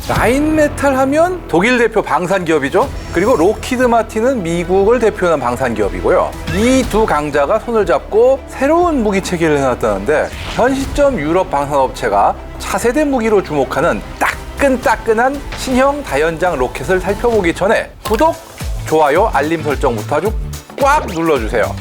라인메탈 하면 독일 대표 방산기업이죠. 그리고 록히드 마틴은 미국을 대표하는 방산기업이고요. 이 두 강자가 손을 잡고 새로운 무기 체계를 해놨다는데 현 시점 유럽 방산업체가 차세대 무기로 주목하는 따끈따끈한 신형 다연장 로켓을 살펴보기 전에 구독, 좋아요, 알림 설정부터 아주 꽉 눌러주세요.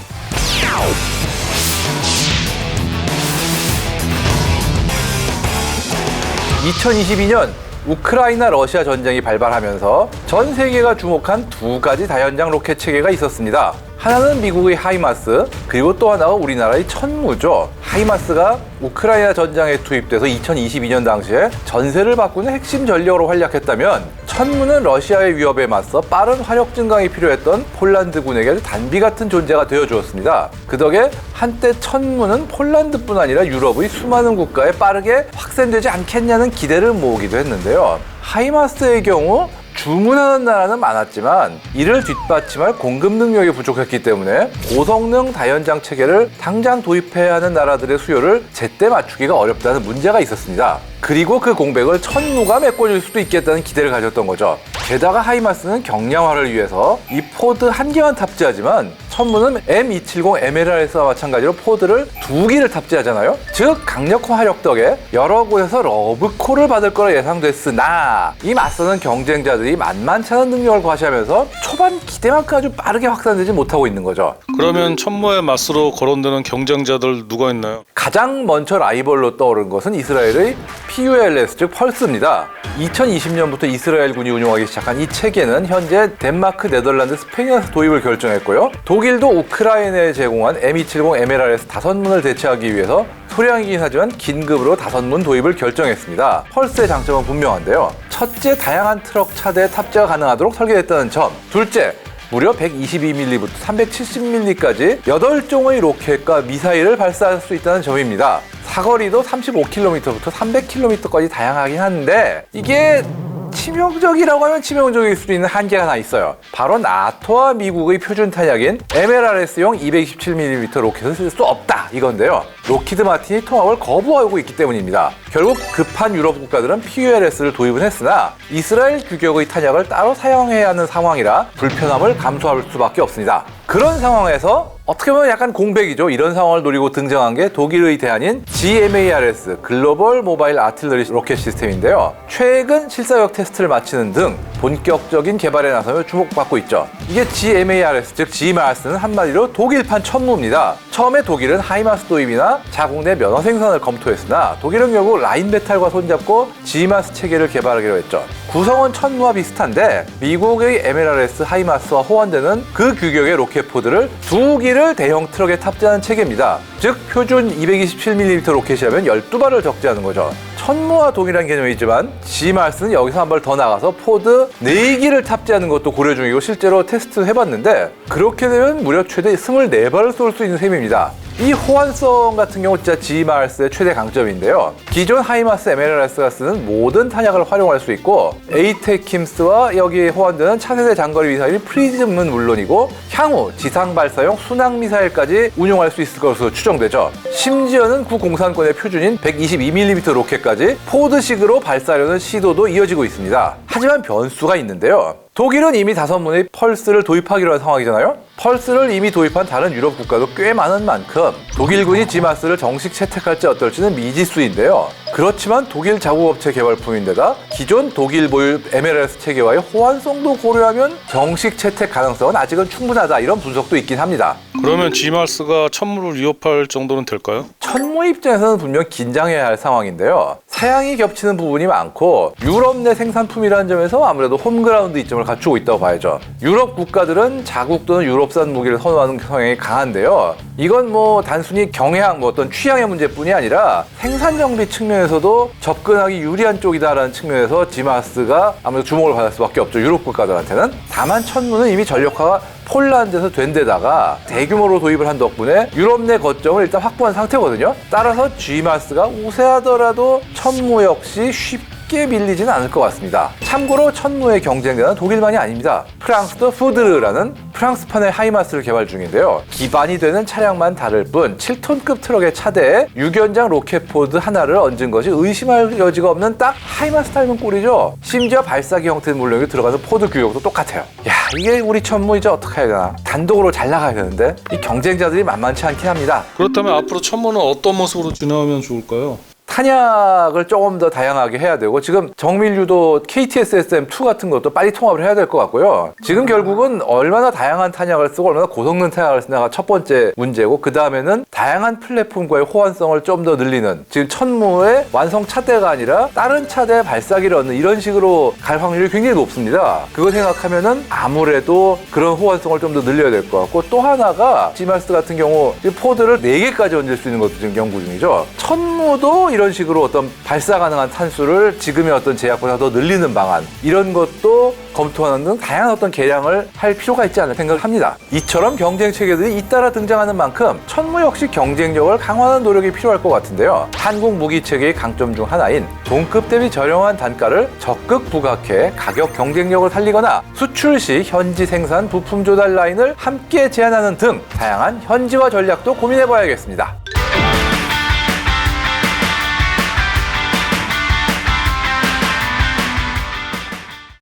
2022년 우크라이나 러시아 전쟁이 발발하면서 전 세계가 주목한 두 가지 다연장 로켓 체계가 있었습니다. 하나는 미국의 하이마스, 그리고 또 하나가 우리나라의 천무죠. 하이마스가 우크라이나 전장에 투입돼서 2022년 당시에 전세를 바꾸는 핵심 전력으로 활약했다면, 천무는 러시아의 위협에 맞서 빠른 화력 증강이 필요했던 폴란드군에게 단비 같은 존재가 되어주었습니다. 그 덕에 한때 천무는 폴란드뿐 아니라 유럽의 수많은 국가에 빠르게 확산되지 않겠냐는 기대를 모으기도 했는데요. 하이마스의 경우 주문하는 나라는 많았지만 이를 뒷받침할 공급 능력이 부족했기 때문에 고성능 다연장 체계를 당장 도입해야 하는 나라들의 수요를 제때 맞추기가 어렵다는 문제가 있었습니다. 그리고 그 공백을 천무가 메꿔줄 수도 있겠다는 기대를 가졌던 거죠. 게다가 하이마스는 경량화를 위해서 이 포드 한 개만 탑재하지만 천무는 M270 MLRS와 마찬가지로 포드를 두 개를 탑재하잖아요. 즉 강력한 화력 덕에 여러 곳에서 러브콜을 받을 거라 예상됐으나 이 맞서는 경쟁자들이 만만치 않은 능력을 과시하면서 초반 기대만큼 아주 빠르게 확산되지 못하고 있는 거죠. 그러면 천무의 맞서로 거론되는 경쟁자들 누가 있나요? 가장 먼저 라이벌로 떠오른 것은 이스라엘의 PULS, 즉 펄스입니다. 2020년부터 이스라엘군이 운용하기 시작한 이 체계는 현재 덴마크, 네덜란드, 스페인에서 도입을 결정했고요. 독일도 우크라이나에 제공한 M270 MLRS 5문을 대체하기 위해서 소량이긴 하지만 긴급으로 5문 도입을 결정했습니다. 펄스의 장점은 분명한데요. 첫째, 다양한 트럭, 차대에 탑재가 가능하도록 설계됐다는 점. 둘째, 무려 122mm부터 370mm까지 8종의 로켓과 미사일을 발사할 수 있다는 점입니다. 사거리도 35km부터 300km까지 다양하긴 한데 이게 치명적이라고 하면 치명적일 수도 있는 한계가 하나 있어요. 바로 나토와 미국의 표준 탄약인 MLRS용 227mm 로켓을 쓸 수 없다 이건데요. 록히드 마틴이 통합을 거부하고 있기 때문입니다. 결국 급한 유럽 국가들은 PULS를 도입은 했으나 이스라엘 규격의 탄약을 따로 사용해야 하는 상황이라 불편함을 감수할 수밖에 없습니다. 그런 상황에서 어떻게 보면 약간 공백이죠. 이런 상황을 노리고 등장한 게 독일의 대안인 GMARS, 글로벌 모바일 아틀러리 로켓 시스템인데요. 최근 실사역 테스트를 마치는 등 본격적인 개발에 나서며 주목받고 있죠. 이게 GMARS, 즉 GMARS는 한마디로 독일판 천무입니다. 처음에 독일은 하이마스 도입이나 자국 내 면허 생산을 검토했으나 독일은 결국 라인메탈과 손잡고 GMARS 체계를 개발하기로 했죠. 구성은 천무와 비슷한데 미국의 MLRS 하이마스와 호환되는 그 규격의 로켓 포드를 두 기를 대형 트럭에 탑재하는 체계입니다. 즉 표준 227mm 로켓이라면 12발을 적재하는 거죠. 천무와 동일한 개념이지만 GMARS는 여기서 한 발 더 나가서 포드 4기를 탑재하는 것도 고려 중이고 실제로 테스트 해봤는데 그렇게 되면 무려 최대 24발을 쏠 수 있는 셈입니다. 이 호환성 같은 경우 진짜 GMARS의 최대 강점인데요. 기존 하이마스 MLRS가 쓰는 모든 탄약을 활용할 수 있고 에이테킴스와 여기에 호환되는 차세대 장거리 미사일 프리즘은 물론이고 향후 지상 발사용 순항 미사일까지 운용할 수 있을 것으로 추정되죠. 심지어는 구공산권의 표준인 122mm 로켓까지 포드식으로 발사하려는 시도도 이어지고 있습니다. 하지만 변수가 있는데요. 독일은 이미 5문의 펄스를 도입하기로 한 상황이잖아요. 펄스를 이미 도입한 다른 유럽 국가도 꽤 많은 만큼 독일군이 GMARS를 정식 채택할지 어떨지는 미지수인데요. 그렇지만 독일 자국업체 개발품인데다 기존 독일 보유 MLRS 체계와의 호환성도 고려하면 정식 채택 가능성은 아직은 충분하다 이런 분석도 있긴 합니다. 그러면 GMARS가 천무를 위협할 정도는 될까요? 천무 입장에서는 분명 긴장해야 할 상황인데요. 사양이 겹치는 부분이 많고 유럽 내 생산품이라는 점에서 아무래도 홈그라운드 이점을 갖추고 있다고 봐야죠. 유럽 국가들은 자국 또는 유럽산 무기를 선호하는 성향이 강한데요. 이건 뭐 단순히 경향, 어떤 취향의 문제뿐이 아니라 생산 정비 측면에서도 접근하기 유리한 쪽이다라는 측면에서 GMARS가 아무래도 주목을 받을 수밖에 없죠. 유럽 국가들한테는. 다만 천무는 이미 전력화가 폴란드에서 된 데다가 대규모로 도입을 한 덕분에 유럽 내 거점을 일단 확보한 상태거든요. 따라서 GMARS가 우세하더라도 천무 역시 쉽게 밀리지는 않을 것 같습니다. 참고로 천무의 경쟁자는 독일만이 아닙니다. 프랑스도 푸드르라는 프랑스판의 하이마스를 개발 중인데요. 기반이 되는 차량만 다를 뿐 7톤급 트럭의 차대에 6연장 로켓포드 하나를 얹은 것이 의심할 여지가 없는 딱 하이마스 닮은 꼴이죠. 심지어 발사기 형태는 물론 여기 들어가서 포드 규격도 똑같아요. 야, 이게 우리 천무 이제 어떻게 해야 되나? 단독으로 잘 나가야 되는데 이 경쟁자들이 만만치 않긴 합니다. 그렇다면 앞으로 천문은 어떤 모습으로 진행하면 좋을까요? 탄약을 조금 더 다양하게 해야 되고 지금 정밀유도 KTSSM2 같은 것도 빨리 통합을 해야 될 것 같고요. 지금 결국은 얼마나 다양한 탄약을 쓰고 얼마나 고성능 탄약을 쓰냐가 첫 번째 문제고 그 다음에는 다양한 플랫폼과의 호환성을 좀 더 늘리는 지금 천무의 완성 차대가 아니라 다른 차대에 발사기를 얻는 이런 식으로 갈 확률이 굉장히 높습니다. 그거 생각하면은 아무래도 그런 호환성을 좀 더 늘려야 될 것 같고 또 하나가 지마스 같은 경우 지금 포드를 4개까지 얹을 수 있는 것도 지금 연구 중이죠. 천무도 이런 식으로 어떤 발사 가능한 탄수를 지금의 어떤 제약보다 더 늘리는 방안 이런 것도 검토하는 등 다양한 어떤 개량을 할 필요가 있지 않나 생각합니다. 이처럼 경쟁 체계들이 잇따라 등장하는 만큼 천무 역시 경쟁력을 강화하는 노력이 필요할 것 같은데요. 한국 무기 체계의 강점 중 하나인 동급 대비 저렴한 단가를 적극 부각해 가격 경쟁력을 살리거나 수출 시 현지 생산 부품 조달 라인을 함께 제한하는 등 다양한 현지화 전략도 고민해 봐야겠습니다.